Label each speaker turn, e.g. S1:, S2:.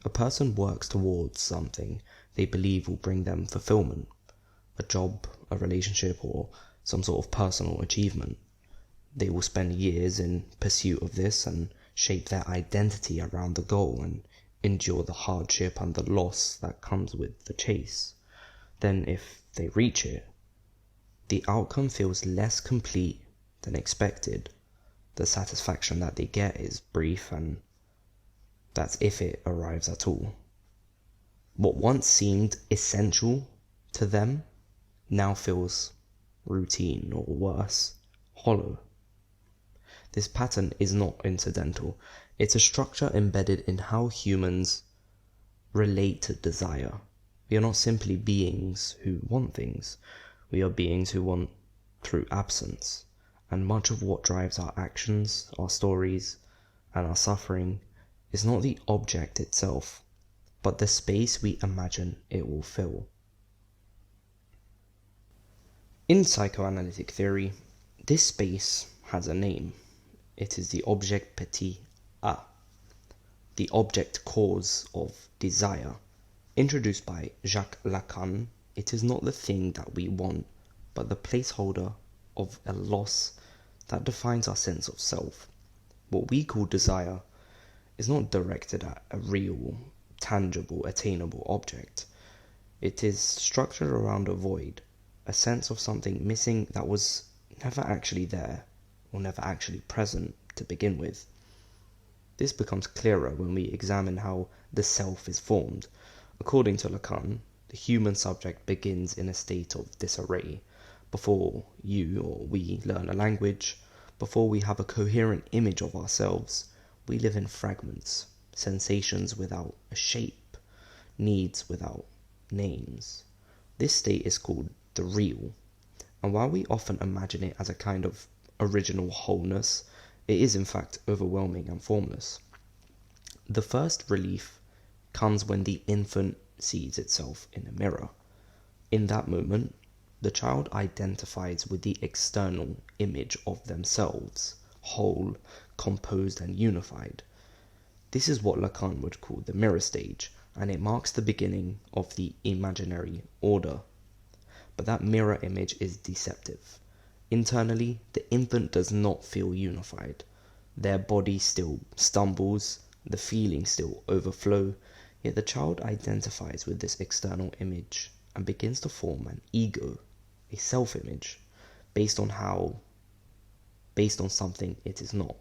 S1: A person works towards something they believe will bring them fulfillment, a job, a relationship, or some sort of personal achievement. They will spend years in pursuit of this and shape their identity around the goal and endure the hardship and the loss that comes with the chase. Then, if they reach it, the outcome feels less complete than expected. The satisfaction that they get is brief, and that's if it arrives at all. What once seemed essential to them now feels routine, or worse, hollow. This pattern is not incidental. It's a structure embedded in how humans relate to desire. We are not simply beings who want things. We are beings who want through absence. And much of what drives our actions, our stories, and our suffering is not the object itself, but the space we imagine it will fill. In psychoanalytic theory, this space has a name. It is the object Petit, the object cause of desire. Introduced by Jacques Lacan, it is not the thing that we want, but the placeholder of a loss that defines our sense of self. What we call desire is not directed at a real, tangible, attainable object. It is structured around a void, a sense of something missing that was never actually there, or never actually present to begin with. This becomes clearer when we examine how the self is formed. According to Lacan, the human subject begins in a state of disarray. Before you or we learn a language, before we have a coherent image of ourselves, we live in fragments, sensations without a shape, needs without names. This state is called the real, and while we often imagine it as a kind of original wholeness, it is in fact overwhelming and formless. The first relief comes when the infant sees itself in a mirror. In that moment, the child identifies with the external image of themselves, whole, composed, and unified. This is what Lacan would call the mirror stage, and it marks the beginning of the imaginary order. But that mirror image is deceptive. Internally, the infant does not feel unified. Their body still stumbles, the feelings still overflow, yet the child identifies with this external image and begins to form an ego, a self-image, based on something it is not.